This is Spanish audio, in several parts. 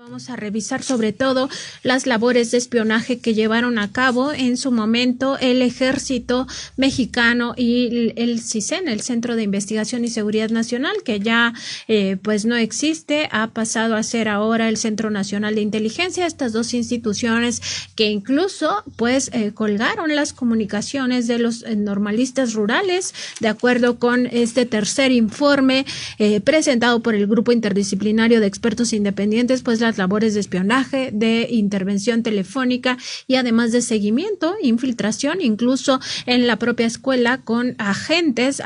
Vamos a revisar sobre todo las labores de espionaje que llevaron a cabo en su momento el Ejército Mexicano y el CISEN, el Centro de Investigación y Seguridad Nacional, que ya pues no existe, ha pasado a ser ahora el Centro Nacional de Inteligencia. Estas dos instituciones que incluso pues colgaron las comunicaciones de los normalistas rurales, de acuerdo con este tercer informe presentado por el Grupo Interdisciplinario de Expertos Independientes, pues las labores de espionaje, de intervención telefónica y además de seguimiento, infiltración, incluso en la propia escuela con agentes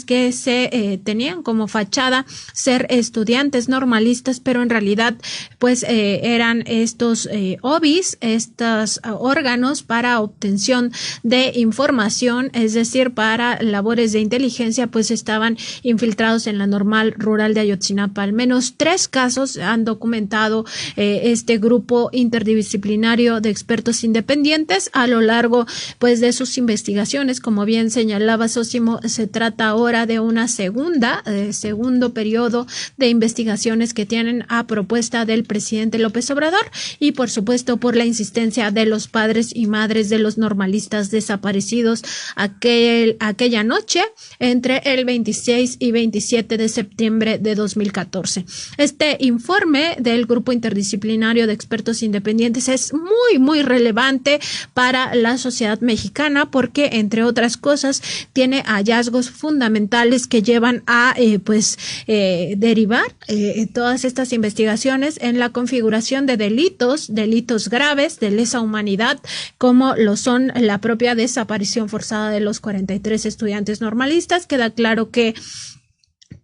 que se tenían como fachada ser estudiantes normalistas, pero en realidad pues eran estos OBIs, estos órganos para obtención de información, es decir, para labores de inteligencia, pues estaban infiltrados en la Normal Rural de Ayotzinapa. Al menos 3 casos han documentado este grupo interdisciplinario de expertos independientes a lo largo pues de sus investigaciones. Como bien señalaba Sósimo, se trata ahora de una segundo periodo de investigaciones que tienen a propuesta del presidente López Obrador y por supuesto por la insistencia de los padres y madres de los normalistas desaparecidos aquella noche entre el 26 y 27 de septiembre de 2014. Este informe del Grupo Interdisciplinario de Expertos Independientes es muy relevante para la sociedad mexicana porque, entre otras cosas, tiene hallazgos fundamentales que llevan a derivar todas estas investigaciones en la configuración de delitos graves de lesa humanidad, como lo son la propia desaparición forzada de los 43 estudiantes normalistas. Queda claro que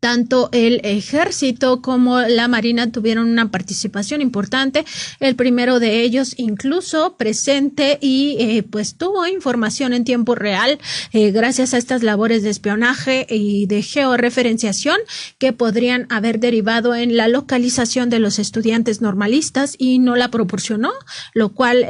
tanto el Ejército como la Marina tuvieron una participación importante. El primero de ellos incluso presente y pues tuvo información en tiempo real gracias a estas labores de espionaje y de georreferenciación que podrían haber derivado en la localización de los estudiantes normalistas y no la proporcionó, lo cual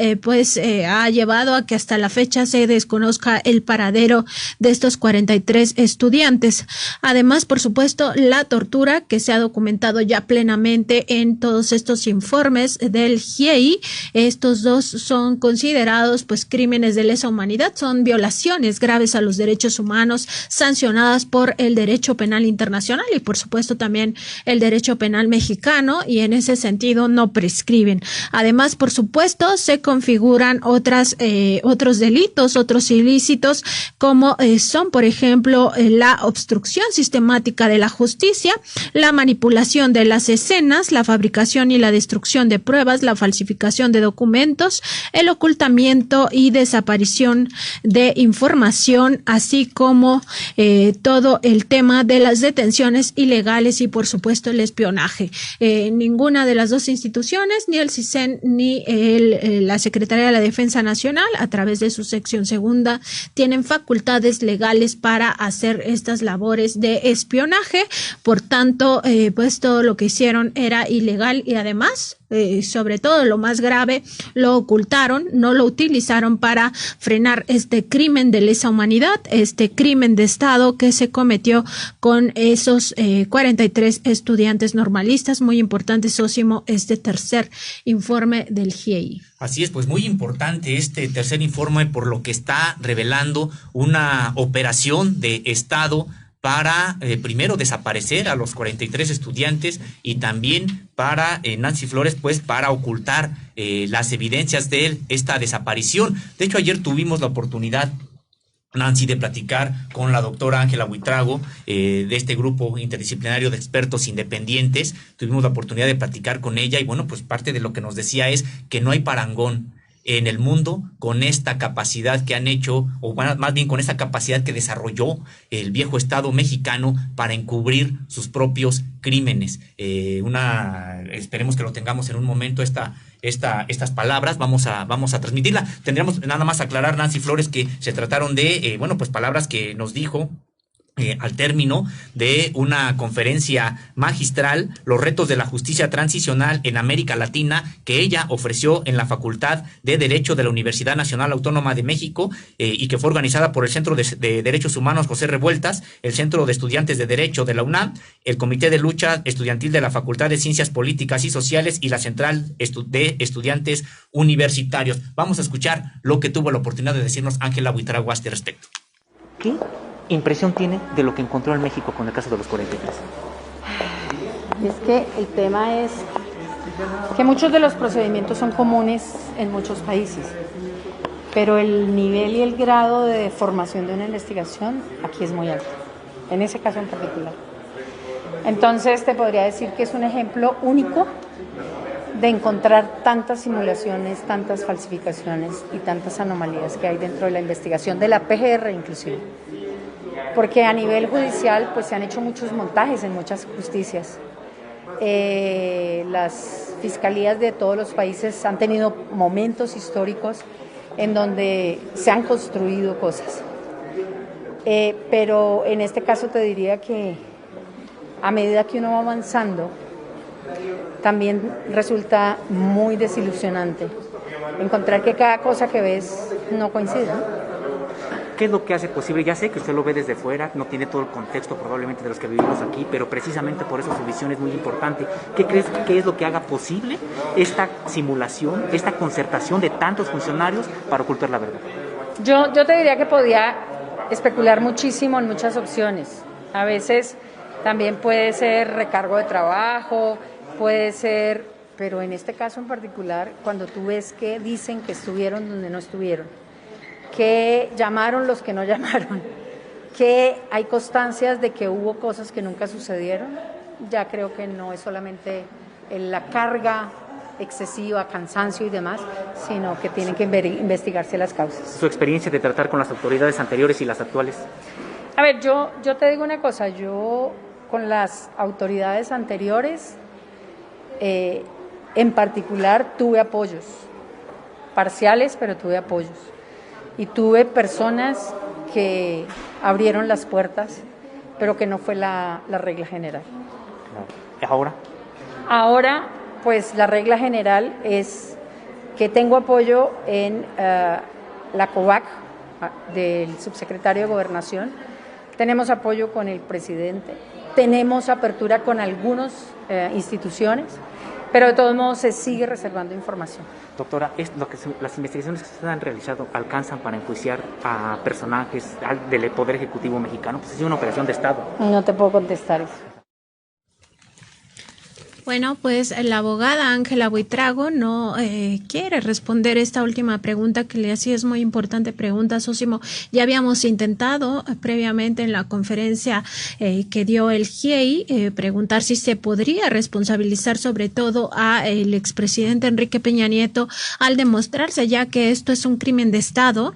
ha llevado a que hasta la fecha se desconozca el paradero de estos 43 estudiantes. Además, por supuesto, la tortura que se ha documentado ya plenamente en todos estos informes del GIEI. Estos dos son considerados pues crímenes de lesa humanidad, son violaciones graves a los derechos humanos sancionadas por el derecho penal internacional y por supuesto también el derecho penal mexicano, y en ese sentido no prescriben. Además, por supuesto, se configuran otros delitos, otros ilícitos, como son, por ejemplo, la obstrucción sistemática de la justicia, la manipulación de las escenas, la fabricación y la destrucción de pruebas, la falsificación de documentos, el ocultamiento y desaparición de información, así como todo el tema de las detenciones ilegales y por supuesto el espionaje. Ninguna de las dos instituciones, ni el CISEN ni la Secretaría de la Defensa Nacional, a través de su sección segunda, tienen facultades legales para hacer estas labores de espionaje. Por tanto, pues todo lo que hicieron era ilegal y además, sobre todo lo más grave, lo ocultaron, no lo utilizaron para frenar este crimen de lesa humanidad, este crimen de Estado que se cometió con esos 43 estudiantes normalistas. Muy importante, Sósimo, este tercer informe del GIEI. Así es, pues muy importante este tercer informe por lo que está revelando una operación de Estado para primero desaparecer a los 43 estudiantes y también para Nancy Flores, pues para ocultar las evidencias de esta desaparición. De hecho, ayer tuvimos la oportunidad, Nancy, de platicar con la doctora Ángela Buitrago de este grupo interdisciplinario de expertos independientes. Tuvimos la oportunidad de platicar con ella y bueno, pues parte de lo que nos decía es que no hay parangón en el mundo con esta capacidad que han hecho, o más bien con esta capacidad que desarrolló el viejo Estado mexicano para encubrir sus propios crímenes. Esperemos que lo tengamos en un momento estas palabras, vamos a transmitirla. Tendríamos nada más aclarar, Nancy Flores, que se trataron de, palabras que nos dijo al término de una conferencia magistral, Los retos de la justicia transicional en América Latina, que ella ofreció en la Facultad de Derecho de la Universidad Nacional Autónoma de México, y que fue organizada por el Centro de Derechos Humanos José Revueltas, el Centro de Estudiantes de Derecho de la UNAM, el Comité de Lucha Estudiantil de la Facultad de Ciencias Políticas y Sociales y la Central de Estudiantes Universitarios. Vamos a escuchar lo que tuvo la oportunidad de decirnos Ángela Buitrago a este respecto. ¿Qué impresión tiene de lo que encontró en México con el caso de los 43? Es que el tema es que muchos de los procedimientos son comunes en muchos países, pero el nivel y el grado de formación de una investigación aquí es muy alto, en ese caso en particular. Entonces te podría decir que es un ejemplo único de encontrar tantas simulaciones, tantas falsificaciones y tantas anomalías que hay dentro de la investigación de la PGR inclusive. Porque a nivel judicial pues se han hecho muchos montajes en muchas justicias. Las fiscalías de todos los países han tenido momentos históricos en donde se han construido cosas. Pero en este caso te diría que a medida que uno va avanzando, también resulta muy desilusionante encontrar que cada cosa que ves no coincide, ¿no? ¿Qué es lo que hace posible? Ya sé que usted lo ve desde fuera, no tiene todo el contexto probablemente de los que vivimos aquí, pero precisamente por eso su visión es muy importante. ¿Qué crees que es lo que haga posible esta simulación, esta concertación de tantos funcionarios para ocultar la verdad? Yo te diría que podía especular muchísimo en muchas opciones. A veces también puede ser recargo de trabajo, puede ser, pero en este caso en particular, cuando tú ves que dicen que estuvieron donde no estuvieron, que llamaron los que no llamaron, que hay constancias de que hubo cosas que nunca sucedieron, ya creo que no es solamente la carga excesiva, cansancio y demás, sino que tienen que investigarse las causas. ¿Su experiencia de tratar con las autoridades anteriores y las actuales? A ver, yo te digo una cosa, yo con las autoridades anteriores, en particular tuve apoyos, parciales, pero tuve apoyos. Y tuve personas que abrieron las puertas, pero que no fue la regla general. ¿Ahora? Ahora, pues la regla general es que tengo apoyo en la COVAC del subsecretario de Gobernación, tenemos apoyo con el presidente, tenemos apertura con algunas instituciones, pero de todos modos se sigue reservando información. Doctora, las investigaciones que se han realizado alcanzan para enjuiciar a personajes del Poder Ejecutivo mexicano, pues es una operación de Estado. No te puedo contestar eso. Bueno, pues la abogada Ángela Buitrago no quiere responder esta última pregunta que le hacía. Es muy importante pregunta, Sósimo. Ya habíamos intentado previamente en la conferencia que dio el GIEI preguntar si se podría responsabilizar sobre todo a el expresidente Enrique Peña Nieto al demostrarse ya que esto es un crimen de Estado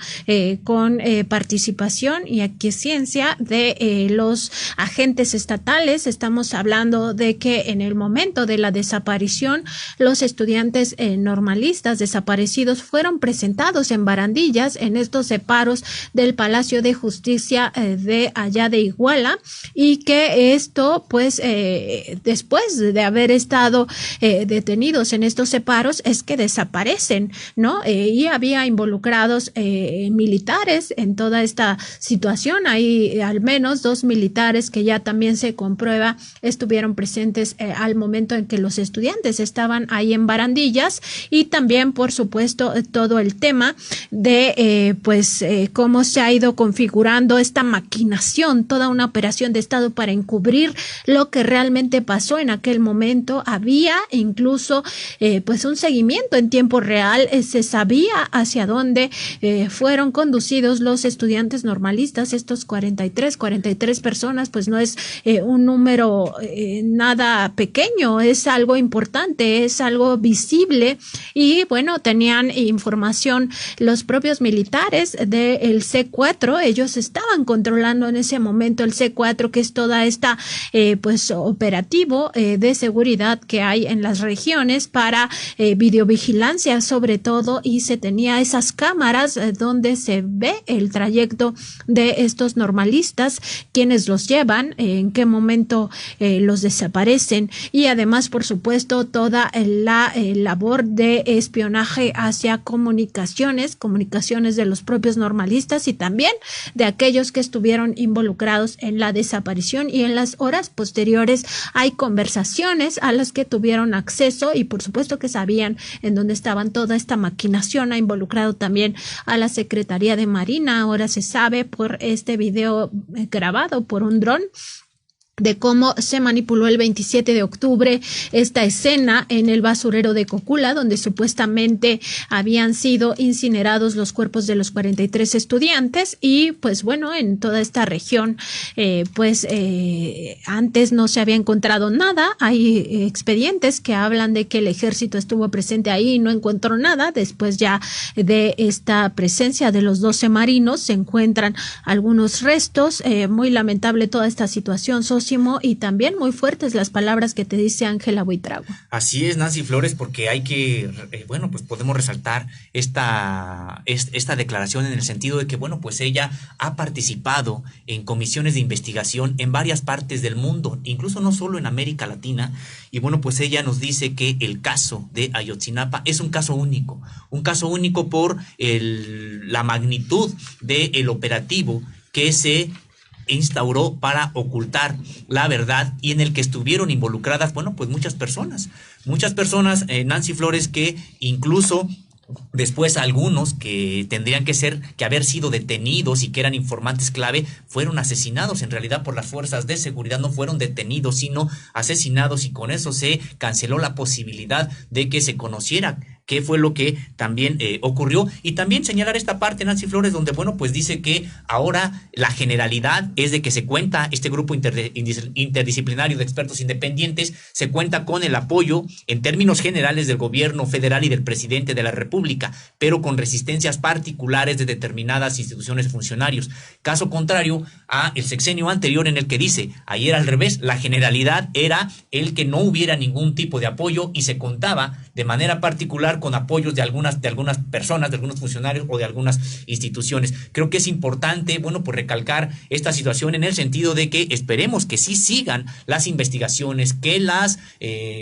con participación y aquiescencia de los agentes estatales. Estamos hablando de que en el momento de la desaparición, los estudiantes normalistas desaparecidos fueron presentados en barandillas en estos separos del Palacio de Justicia de allá de Iguala, y que esto pues después de haber estado detenidos en estos separos es que desaparecen, ¿no? Y había involucrados militares en toda esta situación. Hay al menos 2 militares que ya también se comprueba estuvieron presentes al momento en que los estudiantes estaban ahí en barandillas, y también por supuesto todo el tema de cómo se ha ido configurando esta maquinación, toda una operación de Estado para encubrir lo que realmente pasó en aquel momento. Había incluso un seguimiento en tiempo real, se sabía hacia dónde fueron conducidos los estudiantes normalistas, estos 43 personas, pues no es un número nada pequeño. es algo importante, es algo visible y bueno, tenían información los propios militares del C4, ellos estaban controlando en ese momento el C4, que es toda esta pues operativo de seguridad que hay en las regiones para videovigilancia sobre todo, y se tenía esas cámaras donde se ve el trayecto de estos normalistas, quienes los llevan, en qué momento los desaparecen, y además por supuesto toda la labor de espionaje hacia comunicaciones de los propios normalistas y también de aquellos que estuvieron involucrados en la desaparición, y en las horas posteriores hay conversaciones a las que tuvieron acceso y por supuesto que sabían en dónde estaban. Toda esta maquinación ha involucrado también a la Secretaría de Marina. Ahora se sabe por este video grabado por un dron de cómo se manipuló el 27 de octubre esta escena en el basurero de Cocula, donde supuestamente habían sido incinerados los cuerpos de los 43 estudiantes, y pues bueno, en toda esta región antes no se había encontrado nada. Hay expedientes que hablan de que el ejército estuvo presente ahí y no encontró nada. Después ya de esta presencia de los 12 marinos se encuentran algunos restos. Muy lamentable toda esta situación, y también muy fuertes las palabras que te dice Ángela Buitrago. Así es, Nancy Flores, porque hay que, pues podemos resaltar esta declaración en el sentido de que, pues ella ha participado en comisiones de investigación en varias partes del mundo, incluso no solo en América Latina, y pues ella nos dice que el caso de Ayotzinapa es un caso único por la magnitud del operativo que se instauró para ocultar la verdad y en el que estuvieron involucradas, pues muchas personas, Nancy Flores, que incluso después algunos que tendrían que haber sido detenidos y que eran informantes clave, fueron asesinados en realidad por las fuerzas de seguridad. No fueron detenidos, sino asesinados, y con eso se canceló la posibilidad de que se conociera qué fue lo que también ocurrió. Y también señalar esta parte, Nancy Flores, donde pues dice que ahora la generalidad es de que se cuenta, este grupo interdisciplinario de expertos independientes, se cuenta con el apoyo en términos generales del gobierno federal y del presidente de la República, pero con resistencias particulares de determinadas instituciones funcionarios. Caso contrario a el sexenio anterior, en el que dice, ayer al revés, la generalidad era el que no hubiera ningún tipo de apoyo y se contaba de manera particular con apoyos de algunas personas, de algunos funcionarios o de algunas instituciones. Creo que es importante, pues recalcar esta situación en el sentido de que esperemos que sí sigan las investigaciones, que las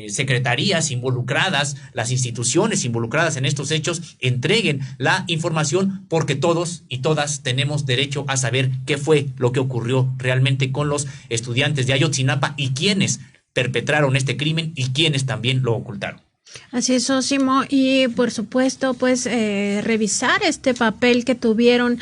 secretarías involucradas, las instituciones involucradas en estos hechos entreguen la información, porque todos y todas tenemos derecho a saber qué fue lo que ocurrió realmente con los estudiantes de Ayotzinapa y quiénes perpetraron este crimen y quiénes también lo ocultaron. Así es, Sosimo, y por supuesto, revisar este papel que tuvieron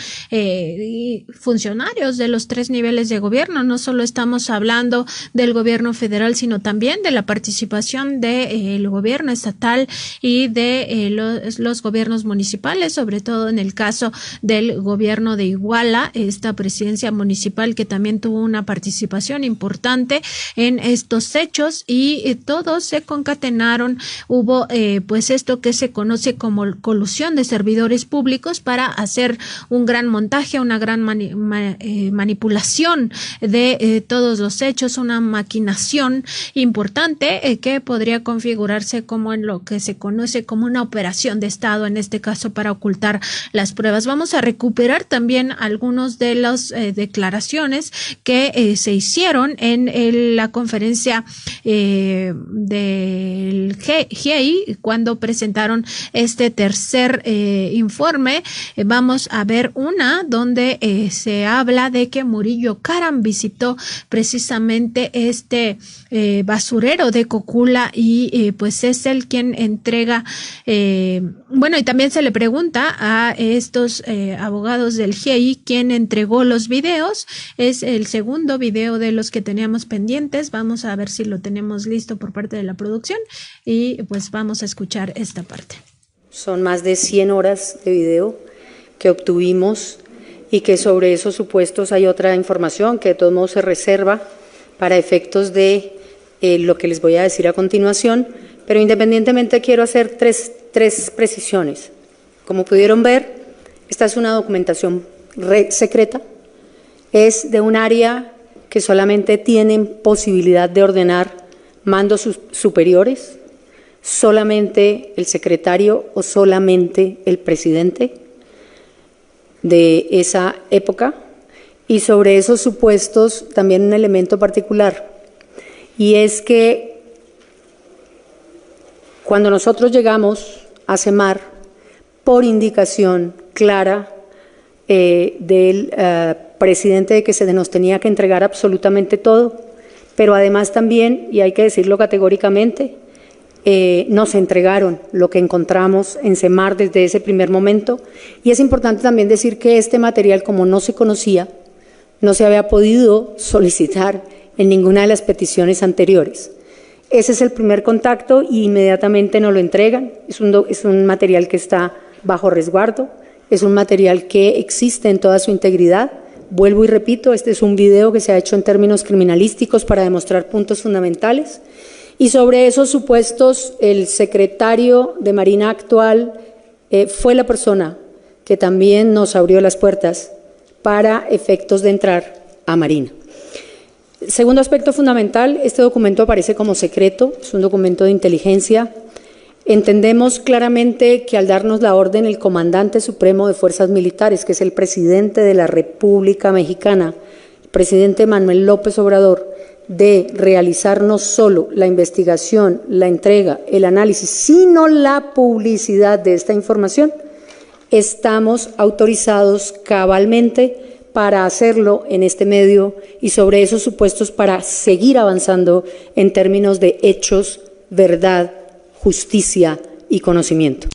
funcionarios de los 3 niveles de gobierno. No solo estamos hablando del gobierno federal, sino también de la participación del gobierno estatal y de los gobiernos municipales, sobre todo en el caso del gobierno de Iguala, esta presidencia municipal que también tuvo una participación importante en estos hechos, y todos se concatenaron. Hubo esto que se conoce como colusión de servidores públicos para hacer un gran montaje, una gran manipulación de todos los hechos, una maquinación importante que podría configurarse como en lo que se conoce como una operación de Estado, en este caso para ocultar las pruebas. Vamos a recuperar también algunos de las declaraciones que se hicieron en la conferencia del GIEI cuando presentaron este tercer informe. Vamos a ver una donde se habla de que Murillo Karam visitó precisamente este basurero de Cocula y es él quien entrega, y también se le pregunta a estos abogados del GIEI quién entregó los videos. Es el segundo video de los que teníamos pendientes. Vamos a ver si lo tenemos listo por parte de la producción y vamos a escuchar esta parte. Son más de 100 horas de video que obtuvimos y que sobre esos supuestos hay otra información que de todos modos se reserva para efectos de lo que les voy a decir a continuación, pero independientemente quiero hacer tres precisiones. Como pudieron ver, esta es una documentación secreta, es de un área que solamente tienen posibilidad de ordenar mandos superiores, solamente el secretario o solamente el presidente de esa época, y sobre esos supuestos también un elemento particular, y es que cuando nosotros llegamos a CEMAR, por indicación clara del presidente de que se nos tenía que entregar absolutamente todo, pero además también, y hay que decirlo categóricamente, nos entregaron lo que encontramos en CEMAR desde ese primer momento, y es importante también decir que este material, como no se conocía, no se había podido solicitar en ninguna de las peticiones anteriores. Ese es el primer contacto y inmediatamente nos lo entregan. Es un material que está bajo resguardo, es un material que existe en toda su integridad. Vuelvo y repito, este es un video que se ha hecho en términos criminalísticos para demostrar puntos fundamentales. Y sobre esos supuestos, el secretario de Marina actual fue la persona que también nos abrió las puertas para efectos de entrar a Marina. Segundo aspecto fundamental, este documento aparece como secreto, es un documento de inteligencia. Entendemos claramente que al darnos la orden el comandante supremo de fuerzas militares, que es el presidente de la República Mexicana, el presidente Manuel López Obrador, de realizar no solo la investigación, la entrega, el análisis, sino la publicidad de esta información, estamos autorizados cabalmente para hacerlo en este medio y sobre esos supuestos para seguir avanzando en términos de hechos, verdad, justicia y conocimiento.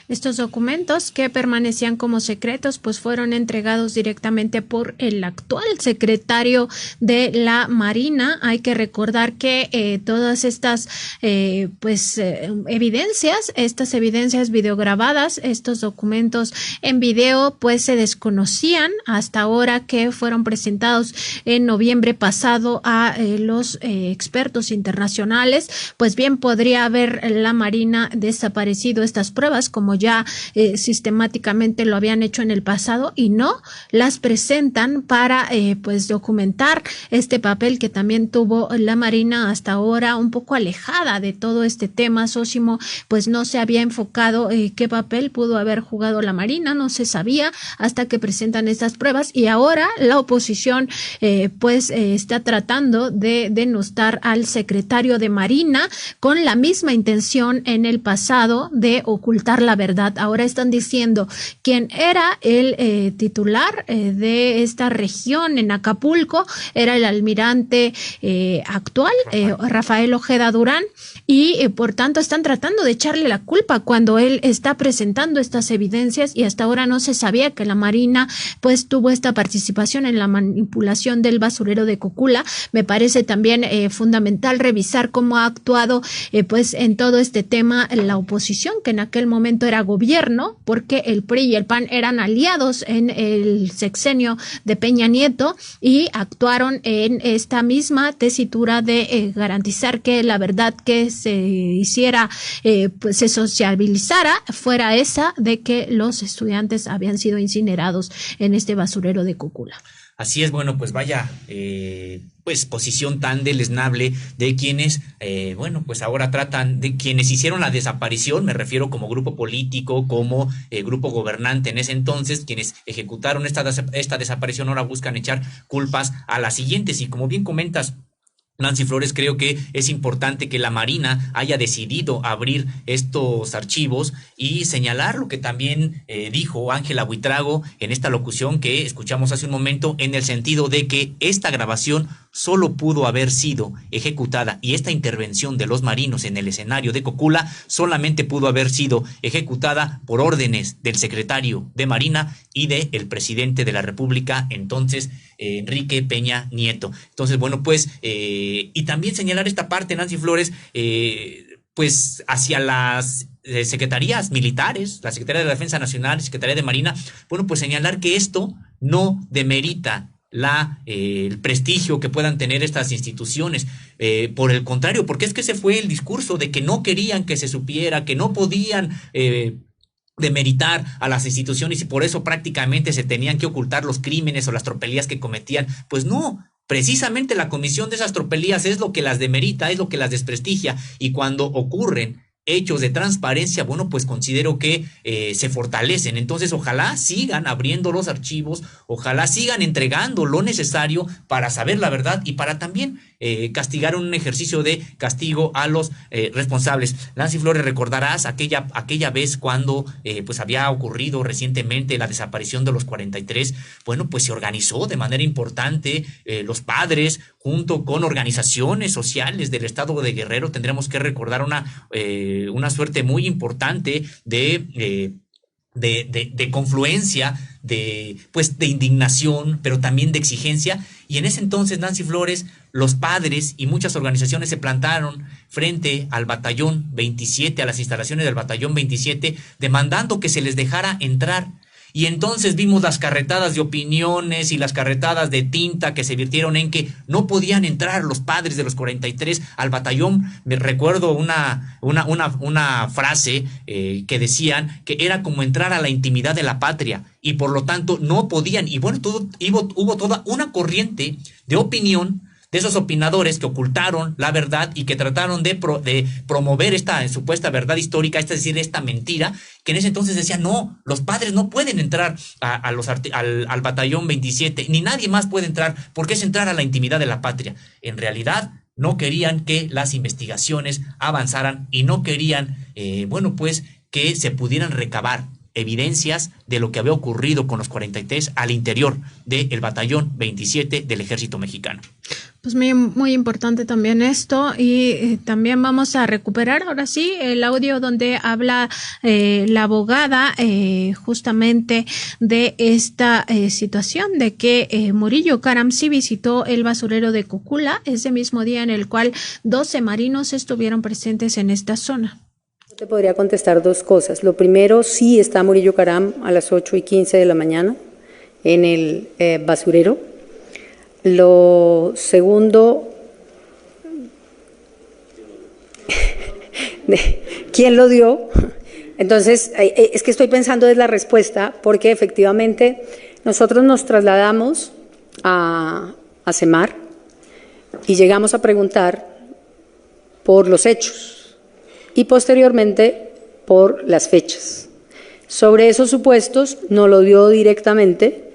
Estos documentos que permanecían como secretos pues fueron entregados directamente por el actual secretario de la Marina. Hay que recordar que todas estas evidencias, estas evidencias videograbadas, estos documentos en video pues se desconocían hasta ahora que fueron presentados en noviembre pasado a los expertos internacionales. Pues bien, podría haber la Marina desaparecido estas pruebas como ya sistemáticamente lo habían hecho en el pasado y no las presentan para documentar este papel que también tuvo la Marina hasta ahora un poco alejada de todo este tema. Sósimo pues no se había enfocado qué papel pudo haber jugado la Marina, no se sabía hasta que presentan estas pruebas y ahora la oposición está tratando de denostar al secretario de Marina con la misma intención en el pasado de ocultar la verdad. Ahora están diciendo quién era el titular de esta región en Acapulco, era el almirante actual, Rafael Ojeda Durán, y por tanto están tratando de echarle la culpa cuando él está presentando estas evidencias y hasta ahora no se sabía que la Marina pues tuvo esta participación en la manipulación del basurero de Cocula. Me parece también fundamental revisar cómo ha actuado en todo este tema la oposición, que en aquel momento era gobierno, porque el PRI y el PAN eran aliados en el sexenio de Peña Nieto y actuaron en esta misma tesitura de garantizar que la verdad que se hiciera, se sociabilizara, fuera esa de que los estudiantes habían sido incinerados en este basurero de Cocula. Así es, bueno, pues vaya, posición tan deleznable de quienes, ahora tratan de quienes hicieron la desaparición, me refiero como grupo político, como grupo gobernante en ese entonces, quienes ejecutaron esta desaparición ahora buscan echar culpas a las siguientes y como bien comentas, Nancy Flores, creo que es importante que la Marina haya decidido abrir estos archivos y señalar lo que también dijo Ángela Buitrago en esta locución que escuchamos hace un momento, en el sentido de que esta grabación solo pudo haber sido ejecutada y esta intervención de los marinos en el escenario de Cocula solamente pudo haber sido ejecutada por órdenes del secretario de Marina y del presidente de la República, entonces Enrique Peña Nieto. Entonces, y también señalar esta parte, Nancy Flores, hacia las secretarías militares, la Secretaría de la Defensa Nacional, Secretaría de Marina, señalar que esto no demerita el prestigio que puedan tener estas instituciones. Por el contrario, porque es que ese fue el discurso de que no querían que se supiera, que no podían demeritar a las instituciones y por eso prácticamente se tenían que ocultar los crímenes o las tropelías que cometían. Pues no, precisamente la comisión de esas tropelías es lo que las demerita, es lo que las desprestigia, y cuando ocurren hechos de transparencia, bueno, pues considero que se fortalecen. Entonces, ojalá sigan abriendo los archivos, ojalá sigan entregando lo necesario para saber la verdad y para también castigar un ejercicio de castigo a los responsables. Nancy Flores, recordarás aquella vez cuando pues había ocurrido recientemente la desaparición de los 43, bueno, pues se organizó de manera importante los padres junto con organizaciones sociales del estado de Guerrero. Tendremos que recordar una suerte muy importante de confluencia, de indignación, pero también de exigencia. Y en ese entonces, Nancy Flores, los padres y muchas organizaciones se plantaron frente al batallón 27, a las instalaciones del batallón 27, demandando que se les dejara entrar. Y entonces vimos las carretadas de opiniones y las carretadas de tinta que se virtieron en que no podían entrar los padres de los 43 al batallón. Me recuerdo una frase que decían que era como entrar a la intimidad de la patria y por lo tanto no podían. Y bueno, hubo toda una corriente de opinión de esos opinadores que ocultaron la verdad y que trataron de promover esta supuesta verdad histórica, es decir, esta mentira, que en ese entonces decían, no, los padres no pueden entrar al batallón 27, ni nadie más puede entrar, porque es entrar a la intimidad de la patria. En realidad, no querían que las investigaciones avanzaran y no querían, que se pudieran recabar evidencias de lo que había ocurrido con los 43 al interior del batallón 27 del ejército mexicano. Pues muy importante también esto, y también vamos a recuperar ahora sí el audio donde habla la abogada justamente de esta situación de que Murillo Karam sí visitó el basurero de Cocula ese mismo día en el cual 12 marinos estuvieron presentes en esta zona. Te podría contestar dos cosas. Lo primero, sí está Murillo Karam a las 8:15 de la mañana en el basurero. Lo segundo, ¿quién lo dio? Entonces, es que estoy pensando en la respuesta, porque efectivamente nosotros nos trasladamos a CEMAR y llegamos a preguntar por los hechos y posteriormente por las fechas. Sobre esos supuestos nos lo dio directamente,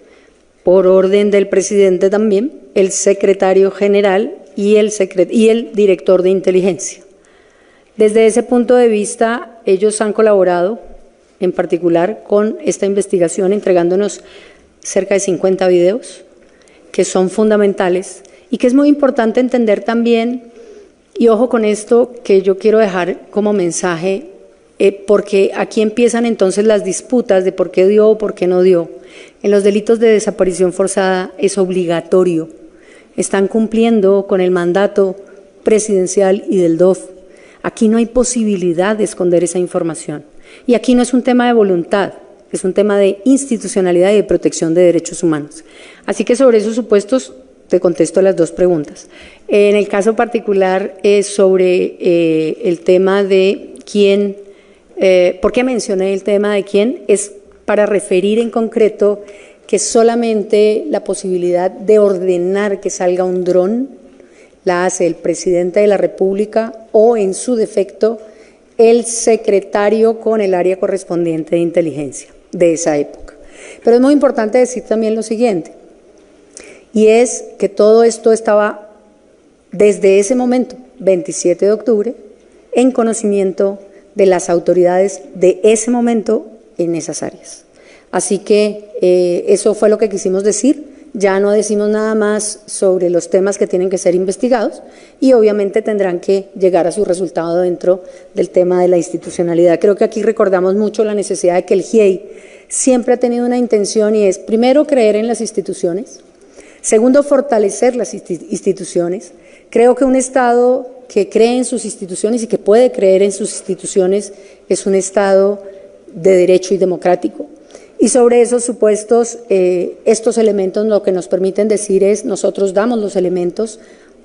por orden del presidente también, el secretario general y el director de inteligencia. Desde ese punto de vista, ellos han colaborado, en particular con esta investigación, entregándonos cerca de 50 videos, que son fundamentales y que es muy importante entender también, y ojo con esto que yo quiero dejar como mensaje, porque aquí empiezan entonces las disputas de por qué dio o por qué no dio. En los delitos de desaparición forzada es obligatorio. Están cumpliendo con el mandato presidencial y del DOF. Aquí no hay posibilidad de esconder esa información. Y aquí no es un tema de voluntad, es un tema de institucionalidad y de protección de derechos humanos. Así que sobre esos supuestos te contesto las dos preguntas. En el caso particular sobre el tema de quién, ¿por qué mencioné el tema de quién? Es para referir en concreto que solamente la posibilidad de ordenar que salga un dron la hace el presidente de la República o, en su defecto, el secretario con el área correspondiente de inteligencia de esa época. Pero es muy importante decir también lo siguiente, y es que todo esto estaba desde ese momento, 27 de octubre, en conocimiento de las autoridades de ese momento en esas áreas. Así que eso fue lo que quisimos decir. Ya no decimos nada más sobre los temas que tienen que ser investigados y obviamente tendrán que llegar a su resultado dentro del tema de la institucionalidad. Creo que aquí recordamos mucho la necesidad de que el GIEI siempre ha tenido una intención, y es, primero, creer en las instituciones, segundo, fortalecer las instituciones. Creo que un Estado que cree en sus instituciones y que puede creer en sus instituciones es un Estado de derecho y democrático. Y sobre esos supuestos, estos elementos lo que nos permiten decir es, nosotros damos los elementos,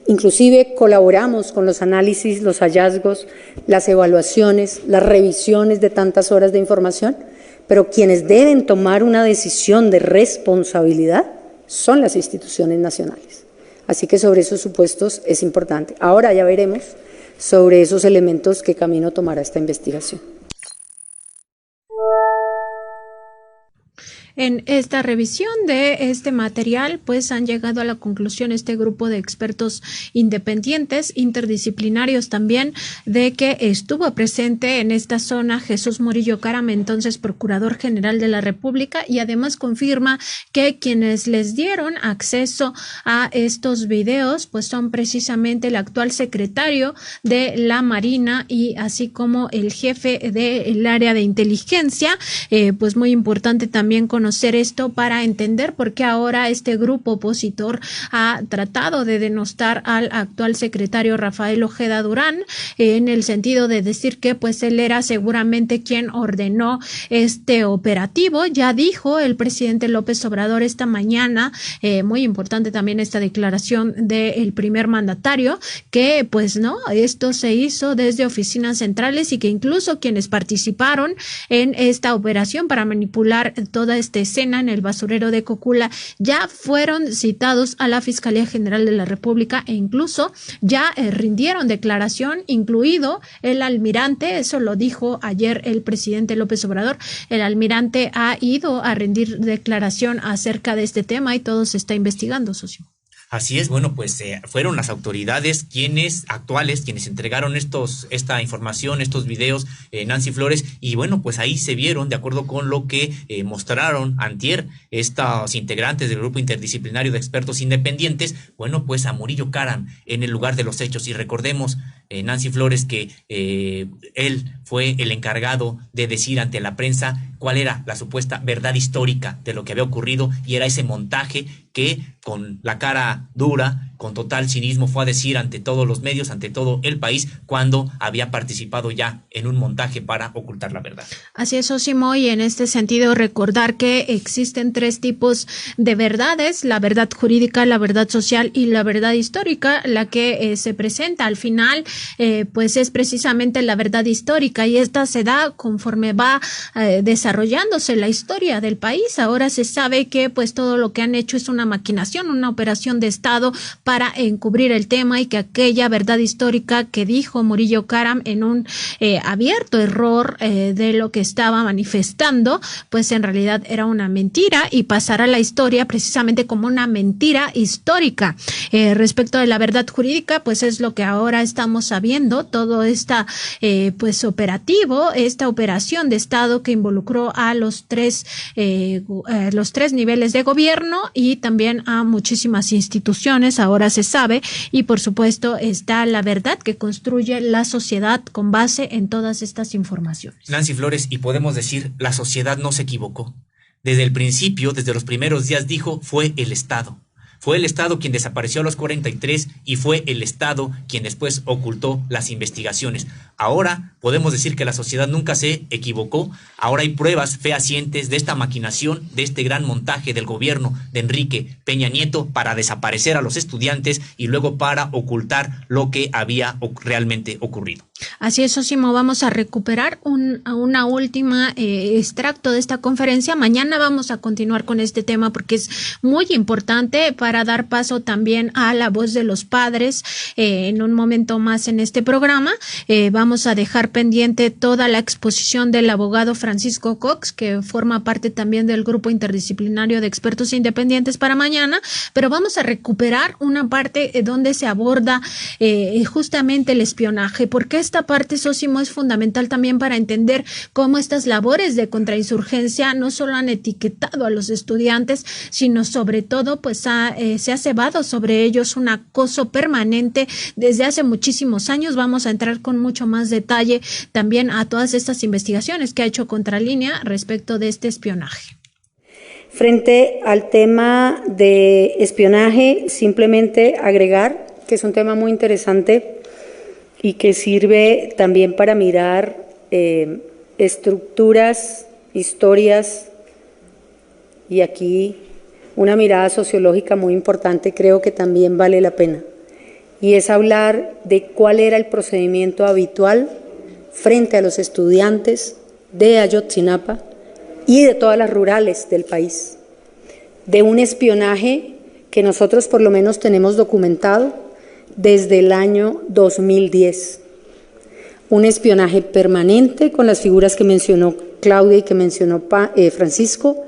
inclusive colaboramos con los análisis, los hallazgos, las evaluaciones, las revisiones de tantas horas de información, pero quienes deben tomar una decisión de responsabilidad son las instituciones nacionales. Así que sobre esos supuestos es importante. Ahora ya veremos sobre esos elementos qué camino tomará esta investigación. En esta revisión de este material, pues han llegado a la conclusión este grupo de expertos independientes, interdisciplinarios también, de que estuvo presente en esta zona Jesús Murillo Caram, entonces Procurador General de la República, y además confirma que quienes les dieron acceso a estos videos, pues son precisamente el actual secretario de la Marina y así como el jefe del área de inteligencia. Pues muy importante también conocer esto para entender por qué ahora este grupo opositor ha tratado de denostar al actual secretario Rafael Ojeda Durán, en el sentido de decir que pues él era seguramente quien ordenó este operativo. Ya dijo el presidente López Obrador esta mañana, muy importante también esta declaración del primer mandatario, que pues no, esto se hizo desde oficinas centrales y que incluso quienes participaron en esta operación para manipular toda esta escena en el basurero de Cocula ya fueron citados a la Fiscalía General de la República e incluso ya rindieron declaración, incluido el almirante. Eso lo dijo ayer el presidente López Obrador. El almirante ha ido a rendir declaración acerca de este tema y todo se está investigando, socio. Así es, bueno, pues fueron las autoridades quienes entregaron esta información, estos videos, Nancy Flores, y bueno, pues ahí se vieron, de acuerdo con lo que mostraron antier estos integrantes del grupo interdisciplinario de expertos independientes, bueno, pues a Murillo Caram en el lugar de los hechos. Y recordemos, Nancy Flores, que él fue el encargado de decir ante la prensa cuál era la supuesta verdad histórica de lo que había ocurrido, y era ese montaje que con la cara dura, con total cinismo, fue a decir ante todos los medios, ante todo el país, cuando había participado ya en un montaje para ocultar la verdad. Así es, Osimo, y en este sentido recordar que existen tres tipos de verdades: la verdad jurídica, la verdad social y la verdad histórica. La que se presenta al final pues es precisamente la verdad histórica, y esta se da conforme va desarrollándose la historia del país. Ahora se sabe que pues todo lo que han hecho es una maquinación, una operación de Estado para encubrir el tema, y que aquella verdad histórica que dijo Murillo Caram en un abierto error de lo que estaba manifestando, pues en realidad era una mentira y pasará a la historia precisamente como una mentira histórica. Respecto de la verdad jurídica, pues es lo que ahora estamos sabiendo, todo esta pues operativo, esta operación de Estado que involucró a los tres niveles de gobierno y también a muchísimas instituciones, ahora se sabe, y por supuesto está la verdad que construye la sociedad con base en todas estas informaciones. Nancy Flores, y podemos decir, la sociedad no se equivocó. Desde el principio, desde los primeros días dijo, fue el Estado. Fue el Estado quien desapareció a los 43 y fue el Estado quien después ocultó las investigaciones. Ahora podemos decir que la sociedad nunca se equivocó. Ahora hay pruebas fehacientes de esta maquinación, de este gran montaje del gobierno de Enrique Peña Nieto para desaparecer a los estudiantes y luego para ocultar lo que había realmente ocurrido. Así es, Osimo, vamos a recuperar una última extracto de esta conferencia. Mañana vamos a continuar con este tema porque es muy importante para dar paso también a la voz de los padres en un momento más en este programa. Vamos a dejar pendiente toda la exposición del abogado Francisco Cox, que forma parte también del grupo interdisciplinario de expertos independientes, para mañana, pero vamos a recuperar una parte donde se aborda justamente el espionaje, porque esta parte, Sósimo, es fundamental también para entender cómo estas labores de contrainsurgencia no solo han etiquetado a los estudiantes, sino sobre todo pues se ha cebado sobre ellos un acoso permanente desde hace muchísimos años. Vamos a entrar con mucho más detalle también a todas estas investigaciones que ha hecho Contralínea respecto de este espionaje. Frente al tema de espionaje, simplemente agregar que es un tema muy interesante y que sirve también para mirar estructuras, historias y aquí una mirada sociológica muy importante creo que también vale la pena, y es hablar de cuál era el procedimiento habitual frente a los estudiantes de Ayotzinapa y de todas las rurales del país, de un espionaje que nosotros por lo menos tenemos documentado desde el año 2010. Un espionaje permanente con las figuras que mencionó Claudia y que mencionó Francisco,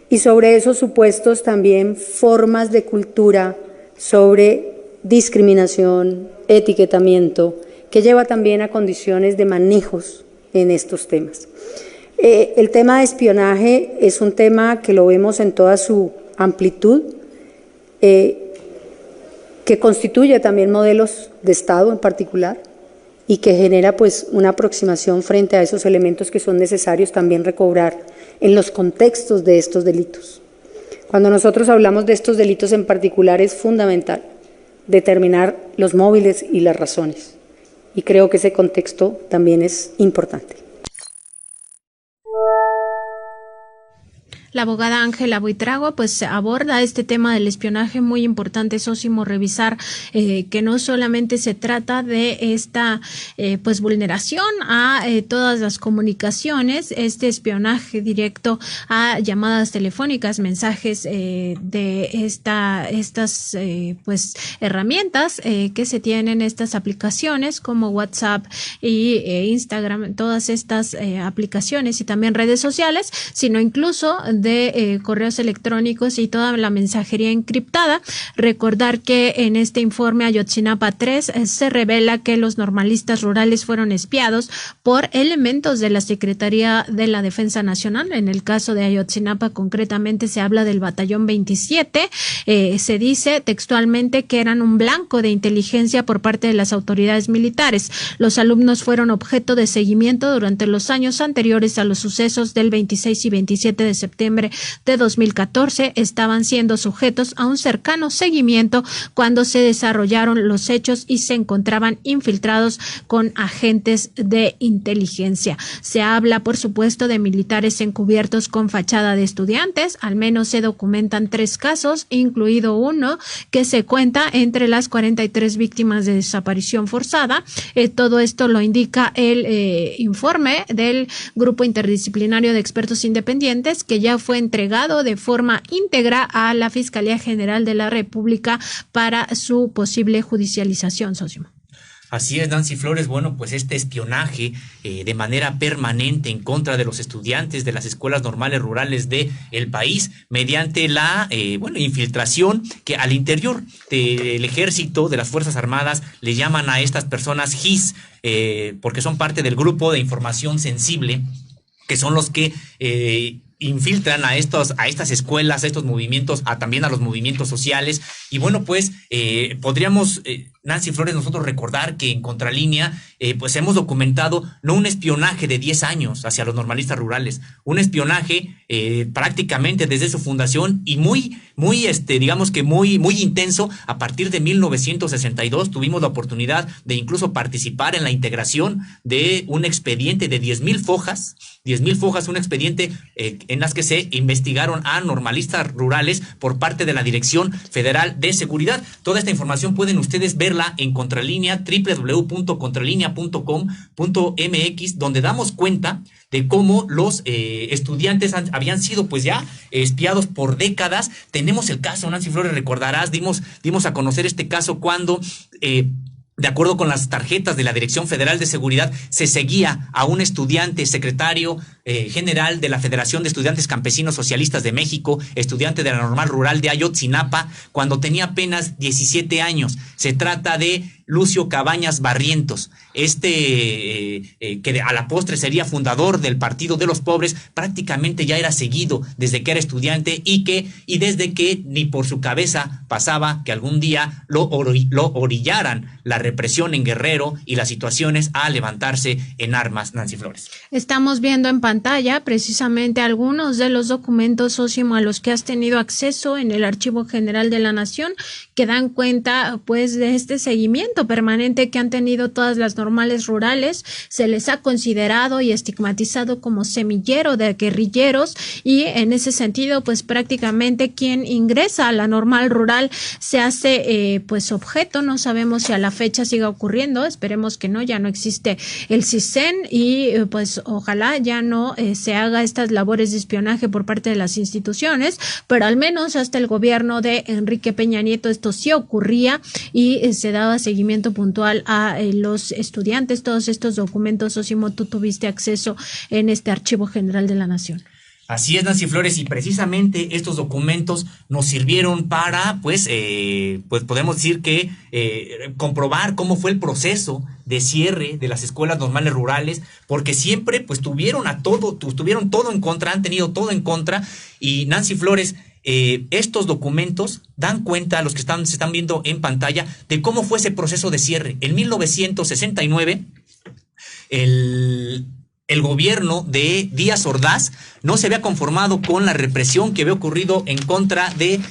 y sobre esos supuestos también formas de cultura sobre discriminación, etiquetamiento, que lleva también a condiciones de manejos en estos temas. El tema de espionaje es un tema que lo vemos en toda su amplitud, que constituye también modelos de Estado en particular y que genera pues una aproximación frente a esos elementos que son necesarios también recobrar en los contextos de estos delitos. Cuando nosotros hablamos de estos delitos en particular es fundamental determinar los móviles y las razones, y creo que ese contexto también es importante. La abogada Ángela Buitrago pues aborda este tema del espionaje, muy importante, Sósimo, revisar que no solamente se trata de esta pues vulneración a todas las comunicaciones, este espionaje directo a llamadas telefónicas, mensajes de estas pues herramientas que se tienen, estas aplicaciones como WhatsApp y Instagram, todas estas aplicaciones y también redes sociales, sino incluso de correos electrónicos y toda la mensajería encriptada. Recordar que en este informe Ayotzinapa 3 se revela que los normalistas rurales fueron espiados por elementos de la Secretaría de la Defensa Nacional. En el caso de Ayotzinapa concretamente se habla del Batallón 27. Se dice textualmente que eran un blanco de inteligencia por parte de las autoridades militares. Los alumnos fueron objeto de seguimiento durante los años anteriores a los sucesos del 26 y 27 de septiembre de 2014, estaban siendo sujetos a un cercano seguimiento cuando se desarrollaron los hechos y se encontraban infiltrados con agentes de inteligencia. Se habla, por supuesto, de militares encubiertos con fachada de estudiantes. Al menos se documentan 3 casos, incluido uno que se cuenta entre las 43 víctimas de desaparición forzada. Todo esto lo indica el informe del Grupo Interdisciplinario de Expertos Independientes, que ya fue entregado de forma íntegra a la Fiscalía General de la República para su posible judicialización, Sósimo. Así es, Nancy Flores. Bueno, pues este espionaje de manera permanente en contra de los estudiantes de las escuelas normales rurales del país mediante la infiltración que al interior del ejército, de las Fuerzas Armadas, le llaman a estas personas GIS, porque son parte del grupo de información sensible, que son los que infiltran a estas escuelas, a estos movimientos, también a los movimientos sociales. Y bueno, pues podríamos, Nancy Flores, nosotros recordar que en Contralínea pues hemos documentado no un espionaje de 10 años hacia los normalistas rurales, un espionaje prácticamente desde su fundación y muy intenso a partir de 1962. Tuvimos la oportunidad de incluso participar en la integración de un expediente de 10,000 fojas, un expediente en las que se investigaron a normalistas rurales por parte de la Dirección Federal de Seguridad. Toda esta información pueden ustedes verla en Contralínea, www.contralinea.com.mx, donde damos cuenta de cómo los estudiantes habían sido pues ya espiados por décadas. Tenemos el caso, Nancy Flores, recordarás, dimos a conocer este caso cuando de acuerdo con las tarjetas de la Dirección Federal de Seguridad, se seguía a un estudiante, secretario general de la Federación de Estudiantes Campesinos Socialistas de México, estudiante de la Normal Rural de Ayotzinapa, cuando tenía apenas 17 años. Se trata de Lucio Cabañas Barrientos, que a la postre sería fundador del Partido de los Pobres. Prácticamente ya era seguido desde que era estudiante y desde que ni por su cabeza pasaba que algún día lo orillaran la represión en Guerrero y las situaciones a levantarse en armas, Nancy Flores. Estamos viendo en pantalla pantalla precisamente algunos de los documentos, Sósimo, a los que has tenido acceso en el Archivo General de la Nación, que dan cuenta pues de este seguimiento permanente que han tenido todas las normales rurales. Se les ha considerado y estigmatizado como semillero de guerrilleros, y en ese sentido pues prácticamente quien ingresa a la normal rural se hace pues objeto. No sabemos si a la fecha siga ocurriendo, esperemos que no, ya no existe el CISEN y pues ojalá ya no se haga estas labores de espionaje por parte de las instituciones, pero al menos hasta el gobierno de Enrique Peña Nieto esto sí ocurría y se daba seguimiento puntual a los estudiantes. Todos estos documentos, Sósimo, tú tuviste acceso en este Archivo General de la Nación. Así es, Nancy Flores, y precisamente estos documentos nos sirvieron para, pues podemos decir que comprobar cómo fue el proceso de cierre de las escuelas normales rurales, porque siempre pues tuvieron todo en contra, han tenido todo en contra. Y Nancy Flores, estos documentos dan cuenta a los que se están viendo en pantalla de cómo fue ese proceso de cierre. En 1969, el gobierno de Díaz Ordaz no se había conformado con la represión que había ocurrido en contra de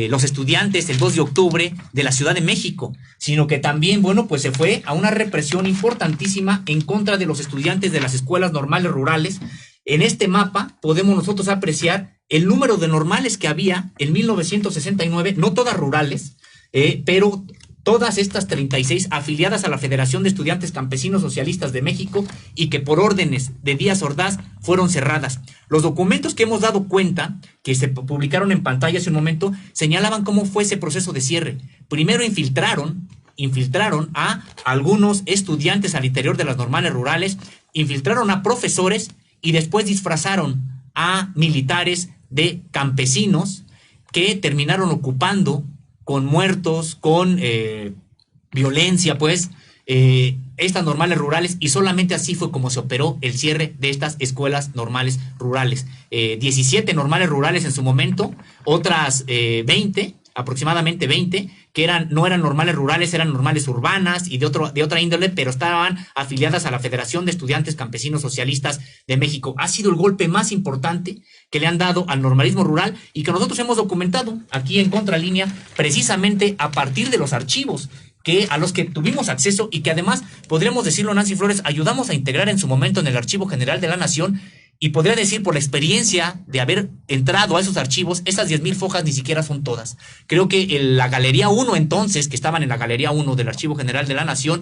los estudiantes el 2 de octubre de la Ciudad de México, sino que también, pues se fue a una represión importantísima en contra de los estudiantes de las escuelas normales rurales. En este mapa podemos nosotros apreciar el número de normales que había en 1969, no todas rurales, pero todas estas 36 afiliadas a la Federación de Estudiantes Campesinos Socialistas de México, y que por órdenes de Díaz Ordaz fueron cerradas. Los documentos que hemos dado cuenta, que se publicaron en pantalla hace un momento, señalaban cómo fue ese proceso de cierre. Primero infiltraron a algunos estudiantes al interior de las normales rurales, infiltraron a profesores y después disfrazaron a militares de campesinos que terminaron ocupando con muertos, con violencia, estas normales rurales, y solamente así fue como se operó el cierre de estas escuelas normales rurales. 17 normales rurales en su momento, otras 20, aproximadamente 20, que no eran normales rurales, eran normales urbanas y de otra índole, pero estaban afiliadas a la Federación de Estudiantes Campesinos Socialistas de México. Ha sido el golpe más importante que le han dado al normalismo rural y que nosotros hemos documentado aquí en Contralínea, precisamente a partir de los archivos a los que tuvimos acceso, y que además, podríamos decirlo, Nancy Flores, ayudamos a integrar en su momento en el Archivo General de la Nación. Y podría decir, por la experiencia de haber entrado a esos archivos, esas 10,000 fojas ni siquiera son todas. Creo que la Galería 1 entonces, que estaban en la Galería 1 del Archivo General de la Nación,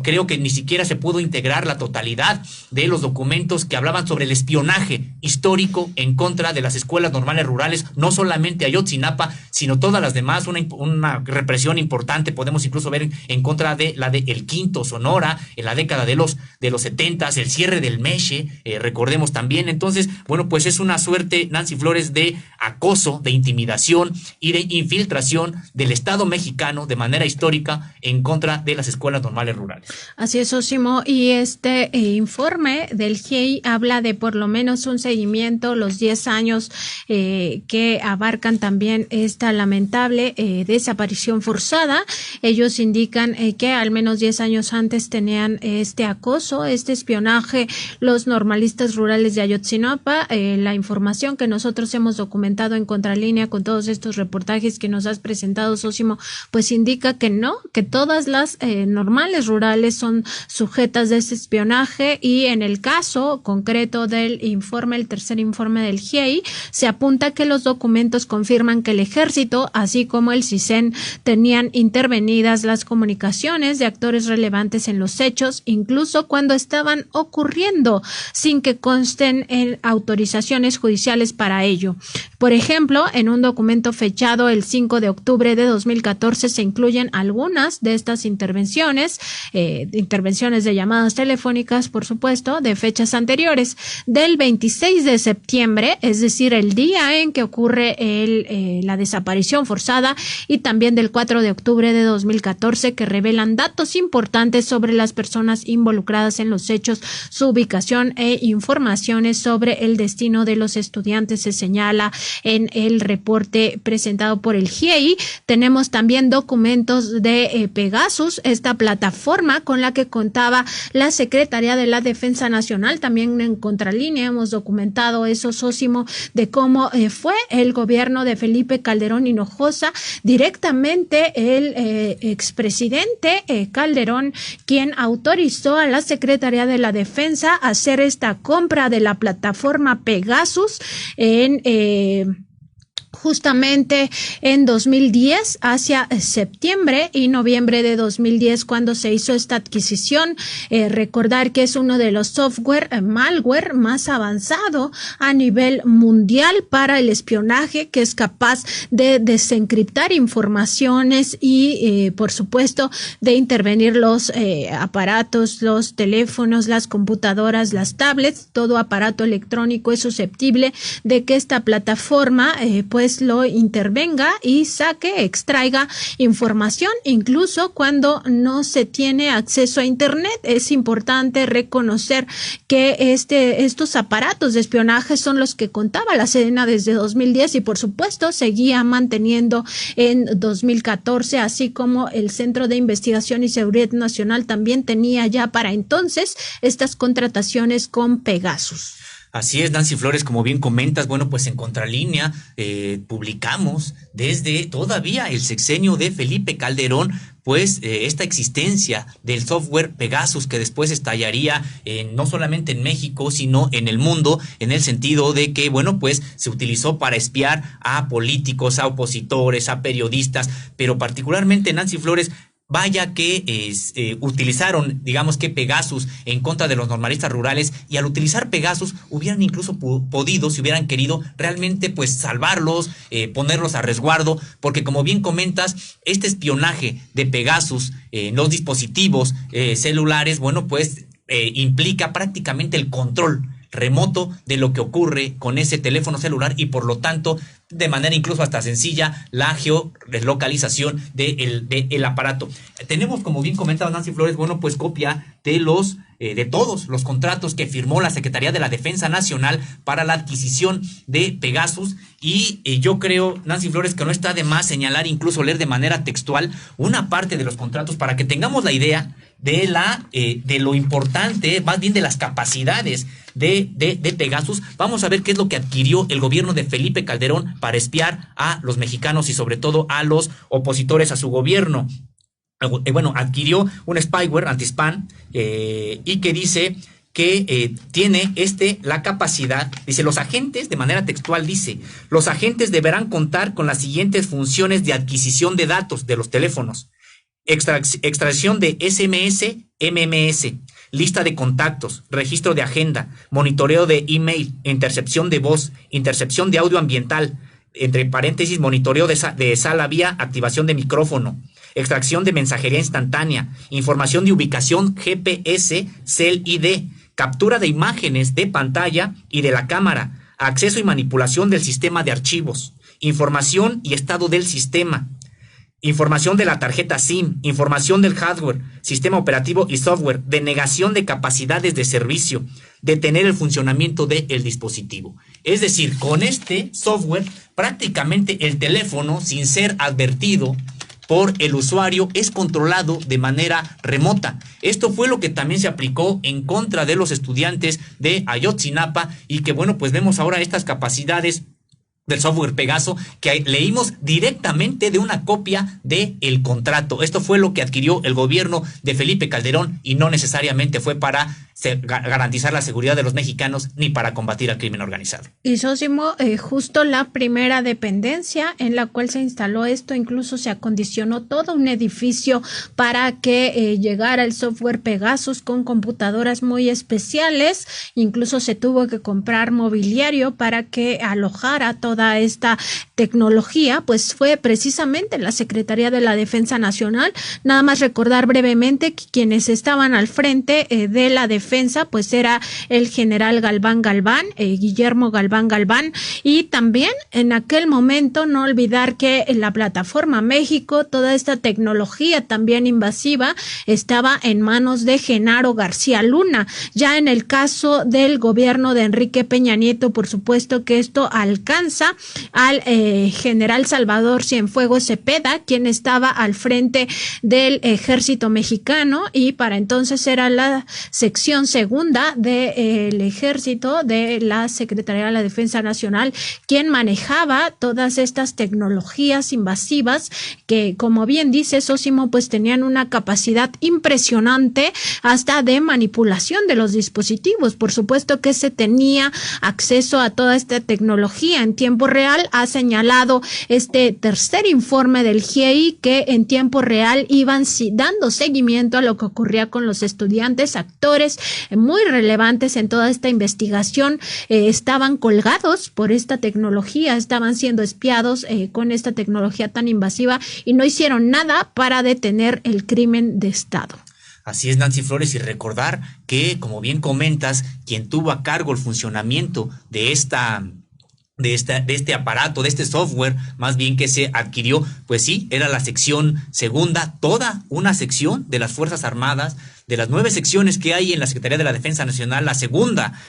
creo que ni siquiera se pudo integrar la totalidad de los documentos que hablaban sobre el espionaje histórico en contra de las escuelas normales rurales, no solamente Ayotzinapa, sino todas las demás, una represión importante. Podemos incluso ver en contra de la de El Quinto, Sonora, en la década de los 70s, el cierre del Meche, recordemos también. Entonces, pues es una suerte, Nancy Flores, de acoso, de intimidación y de infiltración del Estado mexicano de manera histórica en contra de las escuelas normales rurales. Así es, Sósimo, y este informe del GIEI habla de por lo menos un seguimiento, los 10 años que abarcan también esta lamentable desaparición forzada. Ellos indican que al menos 10 años antes tenían este acoso, este espionaje, los normalistas rurales de Ayotzinapa. La información que nosotros hemos documentado en Contralínea con todos estos reportajes que nos has presentado, Sósimo, pues indica que no, que todas las normales rurales son sujetas de este espionaje, y en el caso concreto del informe, el tercer informe del GIEI, se apunta que los documentos confirman que el ejército, así como el CISEN, tenían intervenidas las comunicaciones de actores relevantes en los hechos, incluso cuando estaban ocurriendo, sin que consten en autorizaciones judiciales para ello. Por ejemplo, en un documento fechado el 5 de octubre de 2014 se incluyen algunas de estas intervenciones de llamadas telefónicas, por supuesto, de fechas anteriores. Del 26 de septiembre, es decir, el día en que ocurre la desaparición forzada, y también del 4 de octubre de 2014, que revelan datos importantes sobre las personas involucradas en los hechos, su ubicación e informaciones sobre el destino de los estudiantes. Se señala en el reporte presentado por el GIEI. Tenemos también documentos de Pegasus, esta plataforma con la que contaba la Secretaría de la Defensa Nacional. También en Contralínea hemos documentado eso, Sósimo, de cómo fue el gobierno de Felipe Calderón Hinojosa, directamente el expresidente Calderón, quien autorizó a la Secretaría de la Defensa a hacer esta compra de la plataforma Pegasus justamente en 2010, hacia septiembre y noviembre de 2010, cuando se hizo esta adquisición. Recordar que es uno de los malware más avanzado a nivel mundial para el espionaje, que es capaz de desencriptar informaciones y, por supuesto, de intervenir los aparatos, los teléfonos, las computadoras, las tablets. Todo aparato electrónico es susceptible de que esta plataforma pues lo intervenga y extraiga información, incluso cuando no se tiene acceso a Internet. Es importante reconocer que estos aparatos de espionaje son los que contaba la Sedena desde 2010 y, por supuesto, seguía manteniendo en 2014, así como el Centro de Investigación y Seguridad Nacional también tenía ya para entonces estas contrataciones con Pegasus. Así es, Nancy Flores, como bien comentas, bueno, pues en Contralínea publicamos desde todavía el sexenio de Felipe Calderón, pues esta existencia del software Pegasus, que después estallaría no solamente en México, sino en el mundo, en el sentido de que, bueno, pues se utilizó para espiar a políticos, a opositores, a periodistas, pero particularmente, Nancy Flores, vaya que utilizaron, digamos que Pegasus en contra de los normalistas rurales, y al utilizar Pegasus hubieran incluso podido, si hubieran querido, realmente pues salvarlos, ponerlos a resguardo, porque como bien comentas, este espionaje de Pegasus en los dispositivos celulares, bueno, pues implica prácticamente el control remoto de lo que ocurre con ese teléfono celular y por lo tanto de manera incluso hasta sencilla la geolocalización del aparato. Tenemos, como bien comentaba Nancy Flores, bueno, pues copia de todos los contratos que firmó la Secretaría de la Defensa Nacional para la adquisición de Pegasus, y yo creo, Nancy Flores, que no está de más señalar, incluso leer de manera textual una parte de los contratos para que tengamos la idea de lo importante, más bien de las capacidades de Pegasus. Vamos a ver qué es lo que adquirió el gobierno de Felipe Calderón para espiar a los mexicanos y sobre todo a los opositores a su gobierno. Bueno, adquirió un spyware anti-spam y que dice que tiene la capacidad, dice, los agentes, de manera textual dice, los agentes deberán contar con las siguientes funciones de adquisición de datos de los teléfonos: extracción de SMS, MMS, lista de contactos, registro de agenda, monitoreo de email, intercepción de voz, intercepción de audio ambiental, entre paréntesis, monitoreo de sala vía activación de micrófono, extracción de mensajería instantánea, información de ubicación GPS, Cell ID, captura de imágenes de pantalla y de la cámara, acceso y manipulación del sistema de archivos, información y estado del sistema, información de la tarjeta SIM, información del hardware, sistema operativo y software, denegación de capacidades de servicio, detener el funcionamiento del dispositivo. Es decir, con este software, prácticamente el teléfono, sin ser advertido por el usuario, es controlado de manera remota. Esto fue lo que también se aplicó en contra de los estudiantes de Ayotzinapa, y que, bueno, pues vemos ahora estas capacidades del software Pegaso, que leímos directamente de una copia del contrato. Esto fue lo que adquirió el gobierno de Felipe Calderón y no necesariamente fue para garantizar la seguridad de los mexicanos ni para combatir al crimen organizado. Y Sósimo, justo la primera dependencia en la cual se instaló esto, incluso se acondicionó todo un edificio para que llegara el software Pegasus con computadoras muy especiales. Incluso se tuvo que comprar mobiliario para que alojara toda esta tecnología, pues fue precisamente la Secretaría de la Defensa Nacional. Nada más recordar brevemente que quienes estaban al frente de la defensa, pues era el general Guillermo Galván, y también en aquel momento no olvidar que en la plataforma México, toda esta tecnología también invasiva estaba en manos de Genaro García Luna. Ya en el caso del gobierno de Enrique Peña Nieto, por supuesto que esto alcanza apunta al general Salvador Cienfuegos Cepeda, quien estaba al frente del ejército mexicano, y para entonces era la sección segunda del ejército de la Secretaría de la Defensa Nacional quien manejaba todas estas tecnologías invasivas que, como bien dice Sósimo, pues tenían una capacidad impresionante hasta de manipulación de los dispositivos. Por supuesto que se tenía acceso a toda esta tecnología en tiempo real. Ha señalado este tercer informe del GIEI que en tiempo real iban dando seguimiento a lo que ocurría con los estudiantes, actores muy relevantes en toda esta investigación, estaban colgados por esta tecnología, estaban siendo espiados con esta tecnología tan invasiva y no hicieron nada para detener el crimen de Estado. Así es, Nancy Flores, y recordar que, como bien comentas, quien tuvo a cargo el funcionamiento de este aparato, de este software, más bien que se adquirió, pues sí, era la sección segunda, toda una sección de las Fuerzas Armadas, de las 9 secciones que hay en la Secretaría de la Defensa Nacional. La segunda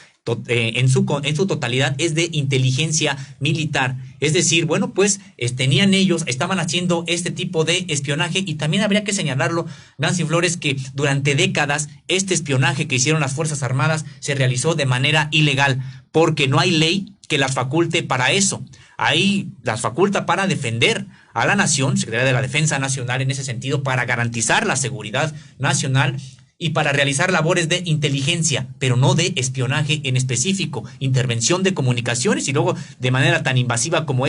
en su totalidad es de inteligencia militar. Es decir, bueno, pues estaban haciendo este tipo de espionaje, y también habría que señalarlo, Nancy Flores, que durante décadas este espionaje que hicieron las Fuerzas Armadas se realizó de manera ilegal, porque no hay ley que las faculte para eso. Ahí las faculta para defender a la nación, Secretaría de la Defensa Nacional en ese sentido, para garantizar la seguridad nacional y para realizar labores de inteligencia, pero no de espionaje en específico, intervención de comunicaciones, y luego de manera tan invasiva como